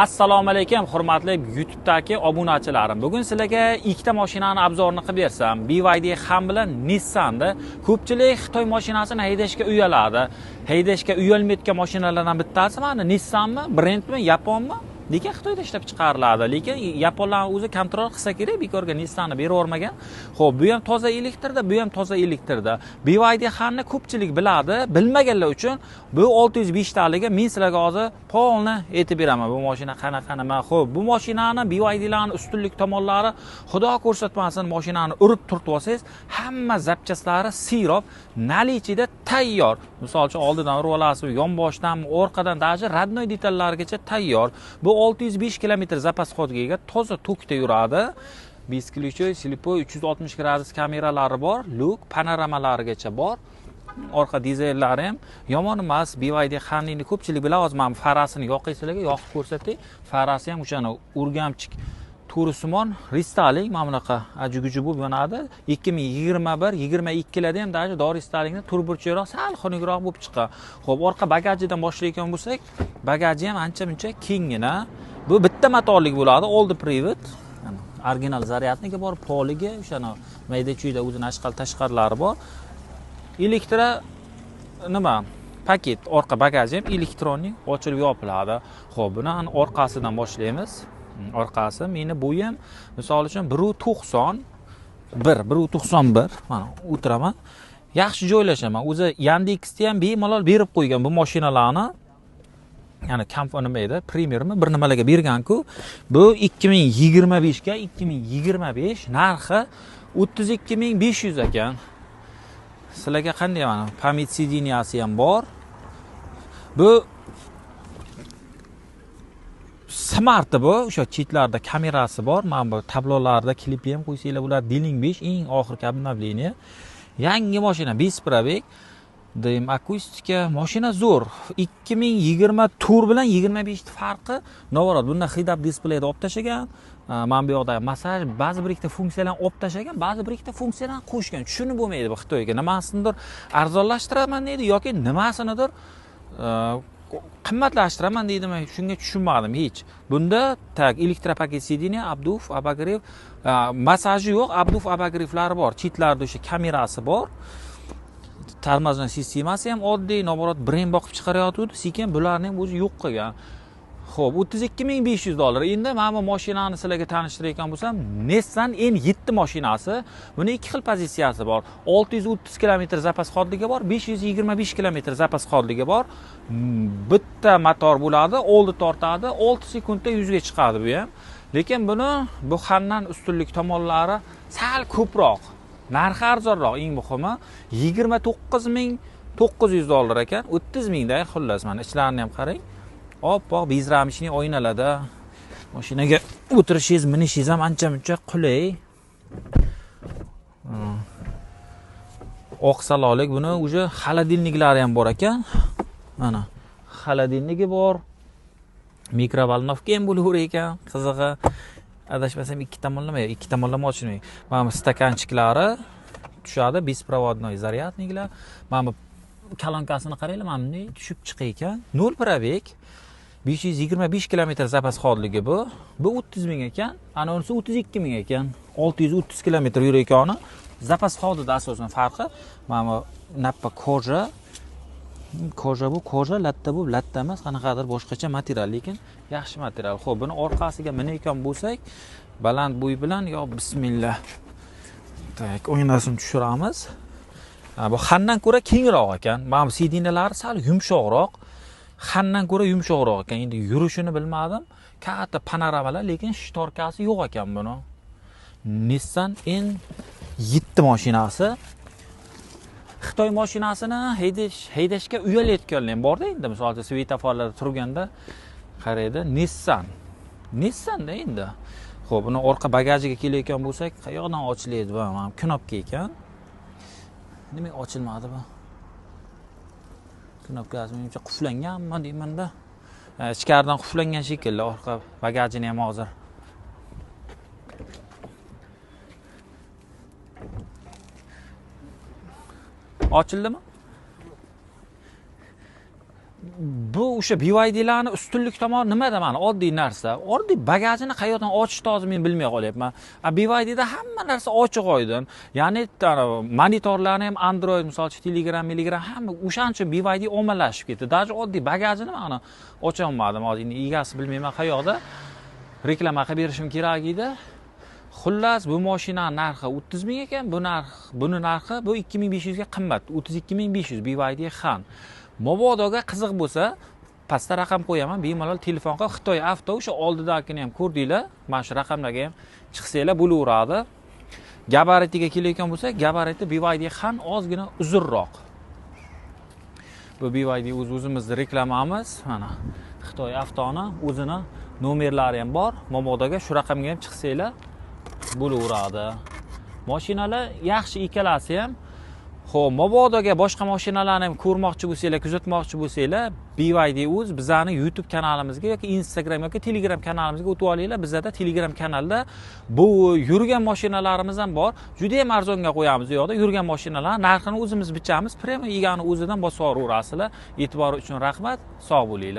Assalomu alaykum hurmatli YouTube'dagi obunachilarim. Bugun sizlarga ikkita mashinani obzorini qilib bersam. BYD ham bilan Nissan'da. Ko'pchilik Xitoy mashinasini haydashga uyaladi. Haydashga uyalmayotgan mashinalardan bittasi mana Nissanmi, brendmi, yaponmi? Lekin Xitoyda ishlab chiqariladi. Lekin yaponlar o'zi kontrol qilsa kerak, bekorga Nissan'ni beravermagan. Xo'p, bu ham toza elektrda, bu ham toza elektrda. BYD hamni ko'pchilik biladi. Bilmaganlar uchun bu 605 taligi men sizlarga hozir polni aytib beraman. Bu mashina qanaqa nima? Xo'p, bu mashinani BYDlarning ustunlik tomonlari, xudo ko'rsatmasin, mashinani urib turtib olsangiz, hamma zapchaslari sirob, nalichida tayyor. Misol uchun oldidan urib olasiz, yonboshdan, orqadan, даже radnoy detallarigacha tayyor. Bu 605 km zapas hodiga toza tokda yuradi. Beskilichoy, slipoy, 360 gradus kameralari bor, luk, panoramalarigacha bor. Orqa dizayllari ham yomon emas. BYD hamni ko'pchilik biladi. Hozir men farasini yoqay sizlarga yoqib ko'rsatay. Farasi ham o'shani urgamchik turusimon restyling mana bunaqa ajuguju bo'lib yonadi. 2021-22 larda ham даже do restylingni turburchiroq, sal xunukroq bo'lib chiqqan. Xo'p, orqa bagajidan boshlayotgan bo'lsak, bagaji ham ancha-muncha kengina. Bu bitta motorlik bo'ladi, oldi privat. Original zaryadniki bor, poliga, o'shani mayda-chuyda o'zini tashqarlari bor. Elektro nima? Paket, orqa bagaji ham elektronik, ochilib yopiladi. Xo'p, buni orqasidan boshlaymiz. Orqasi meni bo'yim misol uchun 1.91 mana o'tiraman. Yaxshi joylashaman. O'zi Yandexda ham bemalol berib qo'ygan bu mashinalarni. Ya'ni komfort nima edi? Premiermi bir nimalarga bergan-ku. Bu 2025 ga 2025 narxi 32500 ekan. Sizlarga qanday mana pamit sidiniyasi ham bor. Bu Smart bu, o'sha chetlarda kamerasi bor. Mana bu tablolarda klip ham qo'ysanglar bo'ladi. Diling 5 eng oxirgi обновление. Yangi mashina, bespробег. Dim akustika, mashina zo'r. 2020 tur bilan 25 farqi novorod. Bunda head-up displeyda olib tashagan. Mana bu yoqda massaj, ba'zi bir ikkita funksiyalarni olib tashagan, ba'zi bir ikkita funksiyalarni qo'shgan. Tushunib bo'lmaydi bu Xitoyga. Nimasidir arzonlashtiraman deydi yoki nimasinidir qimmatlashtiraman deydimi, shunga tushunmadim hech. Bunda tak elektropaket sidiniya, abduf, abagrev, massaji yo'q, abduf, abagrevlari bor. Chetlarda o'sha kamerasi bor. Tormozna sistemasi ham oddiy, noborot brend boqib chiqarayotdi, sekin bularni ham o'zi yo'q qilgan. Xo'p, $32500. Endi men bu mashinani sizlarga tanishtirayotgan bo'lsam, Nissan N7 mashinasi. Buni ikki xil pozitsiyasi bor. 630 km zapas hodiga bor, 525 km zapas hodiga bor. Bitta motor bo'ladi, oldi tortadi, 6 sekundda 100 ga chiqadi bu ham. Lekin bu hamdan ustunlik tomonlari sal ko'proq. Narxi arzonroq, eng muhimi $29900 ekan. 30000 da xullas, mana ichlarini ham qarang. Oppoq bezramishning oynalarda mashinaga o'tirishingiz, minishingiz ham ancha-muncha qulay. Oqsalolik, buni o'sha xolodilniklari ham bor ekan. Mana xolodilnigi bor. Mikrovolnovka ham bo'laver ekan. Qizig'i, adashmasam ikki tomonlama ochilmaydi. Mana bu stakanchiklari tushadi, беспроводной zaryadniklar. Mana bu kalonkasini qaranglar, mana bunday tushib chiqar ekan. 0 probeg. 525 km zapas hodligi bu. Bu 30000 ekan. Ana unisi 32000 ekan. 630 km yurayotgani zapas hodida asosan farqi. Mana bu nappa koja. Koja latta bu, latta emas, qanaqadir boshqacha material, lekin yaxshi material. Xo'p, buni orqasiga minayotgan bo'lsak, baland bo'y bilan yo bismillah. Tak, o'ynasini tushiramiz. Bu xandan ko'ra kengroq ekan. Mana bu sidinalari sal yumshoqroq. Xandan ko'ra yumshoqroq ekan. Endi yurishini bilmadim. Katta panoramalar, lekin shtorkasi yo'q ekan buni. Nissan N7 mashinasi. Xitoy mashinasini haydashga uyalayotganlar ham bor-da endi. Misol uchun svetoforlarda turganda qaraydi, Nissan-da endi. Xo'p, buni orqa bagajiga kelayotgan bo'lsak, qayoqdan ochilaydi bu? Mana knopka ekan. Nima ochilmadi bu? Knopkasi menimcha quflanganmi deyman-da. Ichkaridan quflangan shekilli, orqa bagajini ham hozir. Ochildimi? bu o'sha BYDlarni ustunlik tomoni nimada mana oddiy narsa. Oddiy bagajini qayerdan ochish hozir men bilmay qolyapman. BYDda hamma narsa ochiq oydin. Ya'ni monitorlarni ham Android, masalan, Telegram hamma o'shancha BYD ommalashib ketdi. Даже oddiy bagajini mana ocha olmadim. Hozir egasi bilmayman qayoqda. Reklama qilib berishim kerak edi. Xullas, bu mashinaning narxi 30 ming ekan, buni narxi bu 2500 ga qimmat. 32500 BYD Xan. Mabodoga qiziq bo'lsa, pastda raqam qo'yaman, bemalol telefonga Xitoy avto o'sha oldidagini ham ko'rdinglar. Mana shu raqamlarga ham chiqsanglar bo'laveradi. Gabaritiga kelayotgan bo'lsa, gabariti BYD Xan ozgina uzunroq. Bu BYD o'zimizning reklamamiz. Mana Xitoy avtoni o'zini nomerlari ham bor. Mabodoga shu raqamga ham chiqsanglar bo'laveradi. Mashinalar yaxshi ikkalasi ham. Xo'p, mabodoga boshqa mashinalarni ham ko'rmoqchi bo'lsanglar, kuzatmoqchi bo'lsanglar, BYD o'z bizning YouTube kanalimizga yoki Instagram yoki Telegram kanalimizga o'tib olinglar. Bizda Telegram kanalda bu yurgan mashinalarimiz ham bor. Juda ham arzonga qo'yamiz u yoqda. Yurgan mashinalar narxini o'zimiz bichamiz, prema egani o'zidan bosib yuborasizlar. E'tibor uchun rahmat. Sog' bo'linglar.